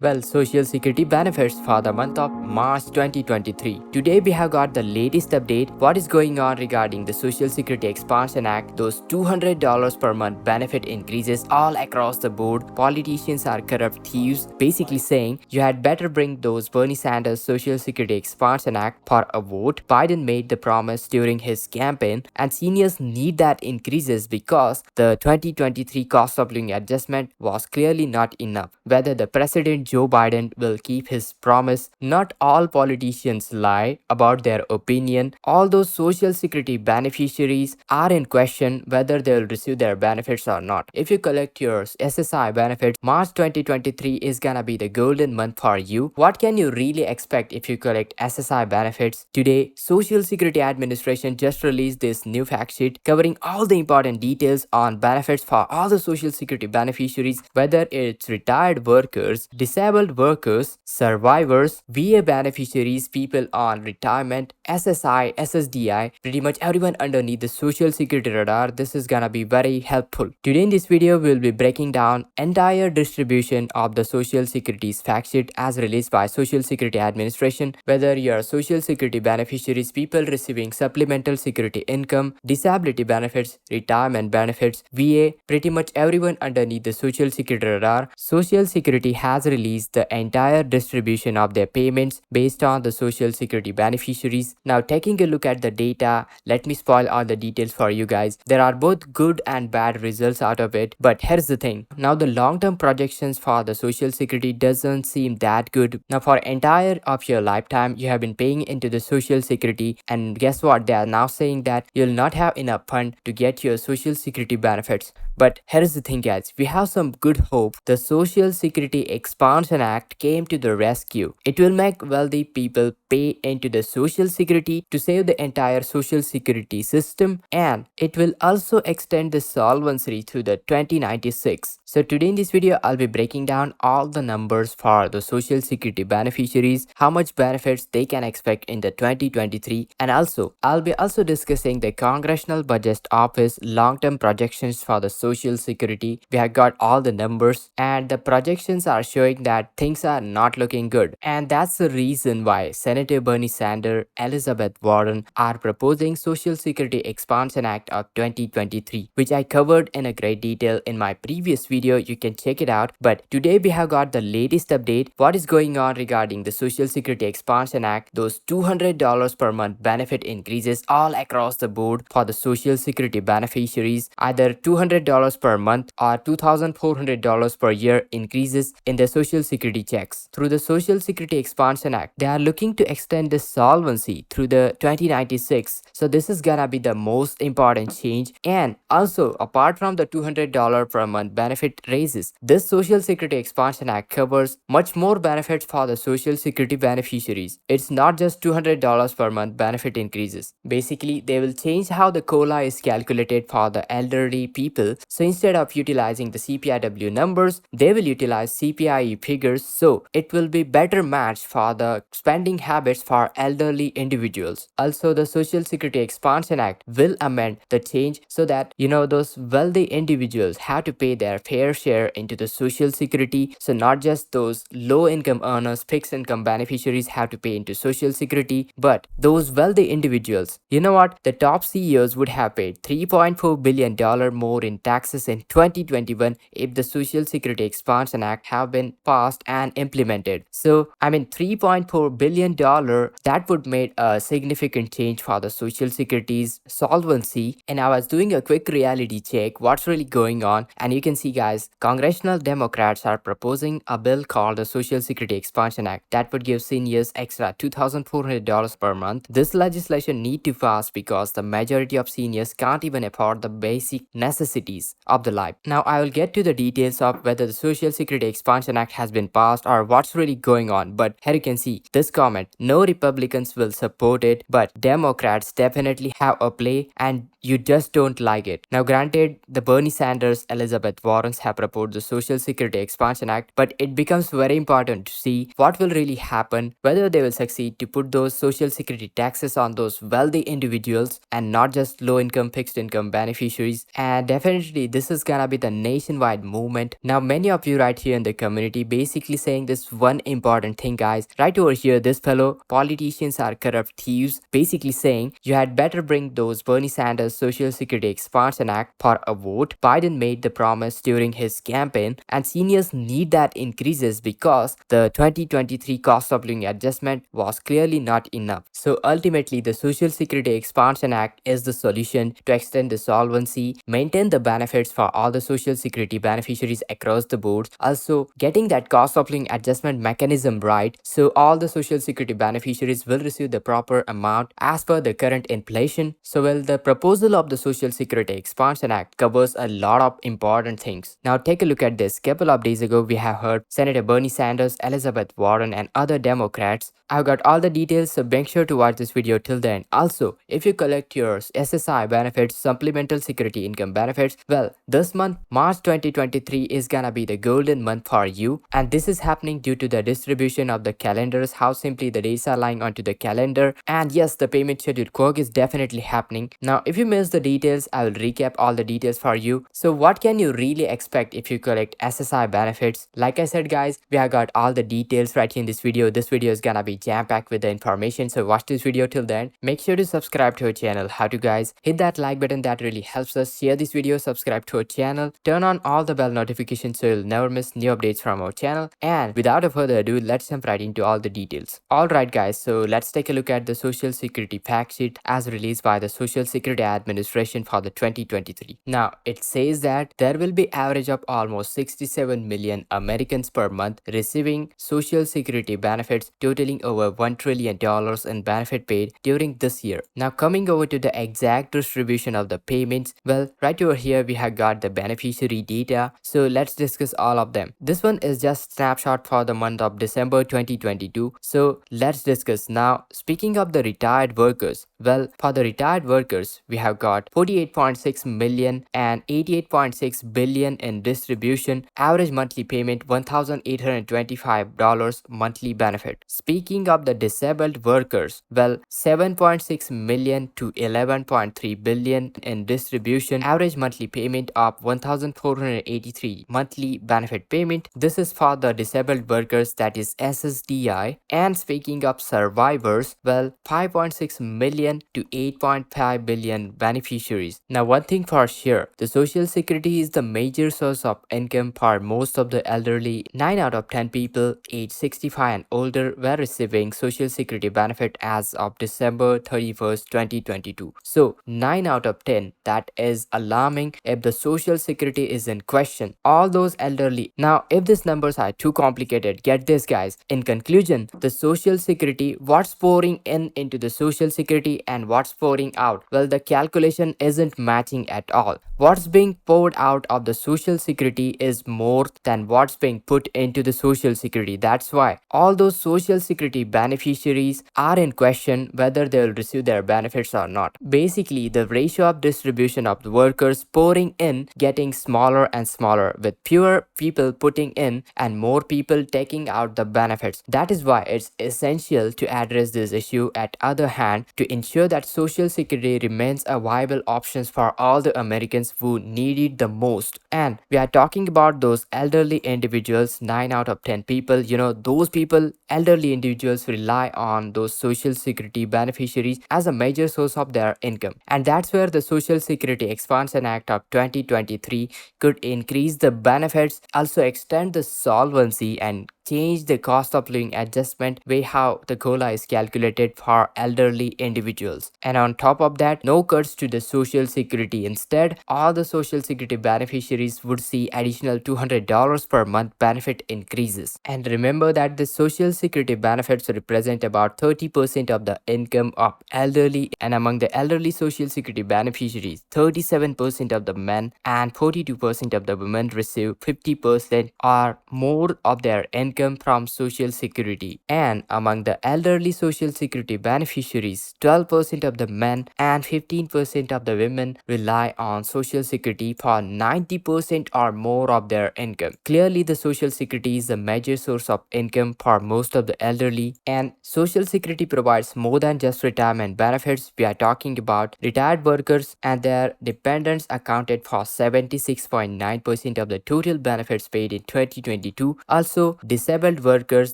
Well, Social Security benefits for the month of March 2023. Today we have got the latest update. What is going on regarding the Social Security Expansion Act? Those $200 per month benefit increases all across the board. Politicians are corrupt thieves, basically saying you had better bring those Bernie Sanders Social Security Expansion Act for a vote. Biden made the promise during his campaign, and seniors need that increases because the 2023 cost of living adjustment was clearly not enough. Whether the president Joe Biden will keep his promise. Not all politicians lie about their opinion. All those social security beneficiaries are in question whether they'll receive their benefits or not. If you collect your SSI benefits, March 2023 is gonna be the golden month for you. What can you really expect if you collect SSI benefits? Today, Social Security Administration just released this new fact sheet covering all the important details on benefits for all the social security beneficiaries, whether it's retired workers, disabled workers, survivors, VA beneficiaries, people on retirement, SSI, SSDI, pretty much everyone underneath the social security radar. This is gonna be very helpful. Today in this video, we'll be breaking down entire distribution of the social security's fact sheet as released by Social Security Administration, whether you're social security beneficiaries, people receiving supplemental security income, disability benefits, retirement benefits, VA, pretty much everyone underneath the social security radar. Social Security has released the entire distribution of their payments based on the social security beneficiaries. Now taking a look at the data, let me spoil all the details for you guys. There are both good and bad results out of it, but here's the thing. Now the long-term projections for the social security doesn't seem that good. Now for entire of your lifetime, you have been paying into the social security, and guess what? They are now saying that you'll not have enough fund to get your social security benefits. But here's the thing guys, we have some good hope. The Social Security Expansion Act came to the rescue. It will make wealthy people pay into the social security to save the entire social security system, and it will also extend the solvency to the 2096. So today in this video, I'll be breaking down all the numbers for the social security beneficiaries, how much benefits they can expect in the 2023, and also I'll be discussing the Congressional Budget Office long-term projections for the social security. We have got all the numbers, and the projections are showing that things are not looking good, and that's the reason why Senator Bernie Sanders, Elizabeth Warren are proposing Social Security Expansion Act of 2023, which I covered in a great detail in my previous video. You can check it out. But today we have got the latest update. What is going on regarding the Social Security Expansion Act? Those $200 per month benefit increases all across the board for the social security beneficiaries, either $200 per month or $2,400 per year increases in the social security checks. Through the Social Security Expansion Act, they are looking to extend the solvency through the 2096. So this is gonna be the most important change. And also, apart from the $200 per month benefit raises, this Social Security Expansion Act covers much more benefits for the social security beneficiaries. It's not just $200 per month benefit increases. Basically, they will change how the COLA is calculated for the elderly people. So instead of utilizing the CPIW numbers, they will utilize CPIE figures. So it will be better matched for the spending habits for elderly individuals. Also, the Social Security Expansion Act will amend the change so that those wealthy individuals have to pay their fair share into the social security. So not just those low income earners, fixed income beneficiaries have to pay into social security, but those wealthy individuals. You know what? The top CEOs would have paid $3.4 billion more in taxes in 2021 if the Social Security Expansion Act have been passed and implemented. So I mean $3.4 billion, that would make a significant change for the social security's solvency. And I was doing a quick reality check what's really going on, and you can see guys, congressional Democrats are proposing a bill called the Social Security Expansion Act that would give seniors extra $2,400 per month. This legislation need to pass because the majority of seniors can't even afford the basic necessities of the life. Now I will get to the details of whether the Social Security Expansion Act has been passed or what's really going on. But here you can see this comment, no Republicans will support it, but Democrats definitely have a play. And you just don't like it. Now, granted, the Bernie Sanders, Elizabeth Warrens have proposed the Social Security Expansion Act, but it becomes very important to see what will really happen, whether they will succeed to put those social security taxes on those wealthy individuals and not just low income fixed income beneficiaries. And definitely this is gonna be the nationwide movement. Now many of you right here in the community basically saying this one important thing, guys. Right over here, this fellow politicians are corrupt thieves, basically saying you had better bring those Bernie Sanders Social Security Expansion Act for a vote. Biden made the promise during his campaign, and seniors need that increases because the 2023 cost of living adjustment was clearly not enough. So ultimately, the Social Security Expansion Act is the solution to extend the solvency, maintain the benefits for all the Social Security beneficiaries across the board, also getting that cost of living adjustment mechanism right, so all the Social Security beneficiaries will receive the proper amount as per the current inflation. So well, the proposal of the Social Security Expansion Act covers a lot of important things. Now take a look at this. Couple of days ago, we have heard Senator Bernie Sanders, Elizabeth Warren, and other Democrats. I've got all the details, so make sure to watch this video till the end. Also, if you collect your SSI benefits, supplemental security income benefits, well, this month, March 2023 is gonna be the golden month for you, and this is happening due to the distribution of the calendars, how simply the days are lying onto the calendar. And yes, the payment schedule quirk is definitely happening. Now, if you missed the details, I will recap all the details for you. So what can you really expect if you collect SSI benefits? Like I said, guys, we have got all the details right here in this video. This video is gonna be jam-packed with the information, so watch this video till then. Make sure to subscribe to our channel. How to, guys? Hit that like button, that really helps us. Share this video, subscribe to our channel, turn on all the bell notifications so you'll never miss new updates from our channel. And without further ado, let's jump right into all the details. Alright, guys, so let's take a look at the Social Security fact sheet as released by the Social Security Administration for the 2023. Now it says that there will be average of almost 67 million Americans per month receiving Social Security benefits, totaling over $1 trillion in benefit paid during this year. Now coming over to the exact distribution of the payments, well, right over here we have got the beneficiary data, so let's discuss all of them. This one is just snapshot for the month of December 2022, so let's discuss. Now speaking of the retired workers, well, for the retired workers we have got 48.6 million and 88.6 billion in distribution, average monthly payment $1,825 monthly benefit. Speaking of the disabled workers, well, 7.6 million to 11.3 billion in distribution, average monthly payment of 1,483 monthly benefit payment. This is for the disabled workers, that is ssdi. And speaking of survivors, well, 5.6 million to 8.5 billion beneficiaries. Now one thing for sure, the Social Security is the major source of income for most of the elderly. 9 out of 10 people aged 65 and older were receiving Social Security benefit as of December 31st, 2022. So 9 out of 10, that is alarming if the Social Security is in question. All those elderly. Now if these numbers are too complicated, get this, guys. In conclusion, the Social Security, what's pouring in into the Social Security and what's pouring out, well, the calculation isn't matching at all. What's being poured out of the Social Security is more than what's being put into the Social Security. That's why all those Social Security beneficiaries are in question whether they will receive their benefits or not. Basically, the ratio of distribution of the workers pouring in getting smaller and smaller, with fewer people putting in and more people taking out the benefits. That is why it's essential to address this issue. At other hand, to ensure that Social Security remains a viable option for all the Americans who need it the most. And we are talking about those elderly individuals. 9 out of 10 people, those people, elderly individuals, rely on those Social Security beneficiaries as a major source of their income. And that's where the Social Security Expansion Act of 2023 could increase the benefits, also extend the solvency, and change the cost of living adjustment way how the COLA is calculated for elderly individuals. And on top of that, no cuts to the Social Security. Instead, all the Social Security beneficiaries would see additional $200 per month benefit increases. And remember that the Social Security benefits represent about 30% of the income of elderly, and among the elderly Social Security beneficiaries, 37% of the men and 42% of the women receive 50% or more of their income income from Social Security. And among the elderly Social Security beneficiaries, 12% of the men and 15% of the women rely on Social Security for 90% or more of their income. Clearly, the Social Security is a major source of income for most of the elderly, and Social Security provides more than just retirement benefits. We are talking about retired workers and their dependents accounted for 76.9% of the total benefits paid in 2022. Also, disabled workers,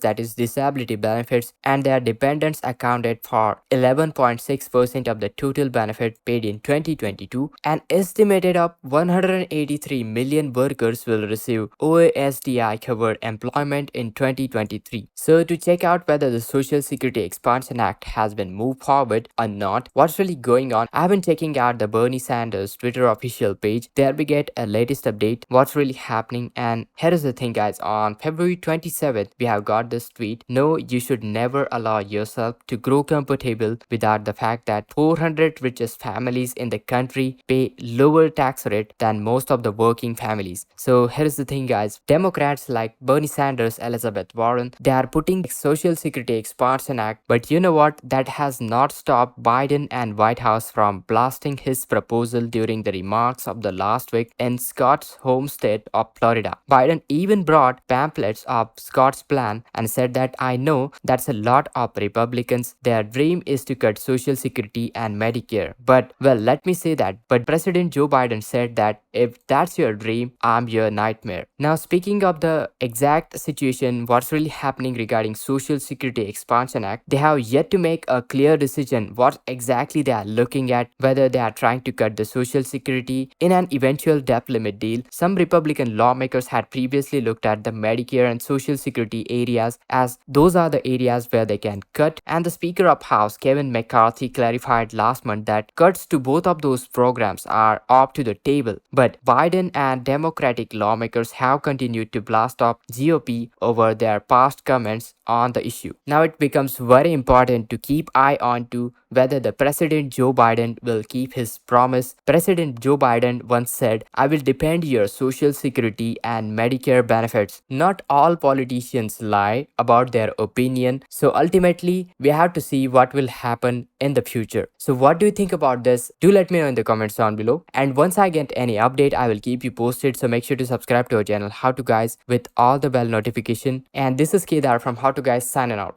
that is disability benefits, and their dependents accounted for 11.6% of the total benefit paid in 2022. An estimated of 183 million workers will receive OASDI covered employment in 2023. So to check out whether the Social Security Expansion Act has been moved forward or not, what's really going on, I've been checking out the Bernie Sanders Twitter official page. There we get a latest update, what's really happening. And here is the thing guys, on February 27th, we have got this tweet: no, you should never allow yourself to grow comfortable without the fact that 400 richest families in the country pay lower tax rate than most of the working families. So here's the thing guys, Democrats like Bernie Sanders, Elizabeth Warren, they are putting Social Security Expansion Act, but you know what, that has not stopped Biden and White House from blasting his proposal during the remarks of the last week in Scott's home state of Florida. Biden even brought pamphlets of Scott's plan and said that I know that's a lot of Republicans, their dream is to cut Social Security and Medicare. But well, let me say that, but President Joe Biden said that if that's your dream, I'm your nightmare. Now speaking of the exact situation, what's really happening regarding Social Security Expansion Act, they have yet to make a clear decision what exactly they are looking at, whether they are trying to cut the Social Security in an eventual debt limit deal. Some Republican lawmakers had previously looked at the Medicare and Social Security areas as those are the areas where they can cut, and the Speaker of House Kevin McCarthy clarified last month that cuts to both of those programs are off to the table. But Biden and Democratic lawmakers have continued to blast off GOP over their past comments on the issue. Now it becomes very important to keep eye on to whether the President Joe Biden will keep his promise. President Joe Biden once said, I will defend your Social Security and Medicare benefits. Not all politicians lie about their opinion, so ultimately we have to see what will happen in the future. So what do you think about this? Do let me know in the comments down below, and once I get any update I will keep you posted, so make sure to subscribe to our channel How To Guys with all the bell notification. And this is Kedar from How To Guys signing out.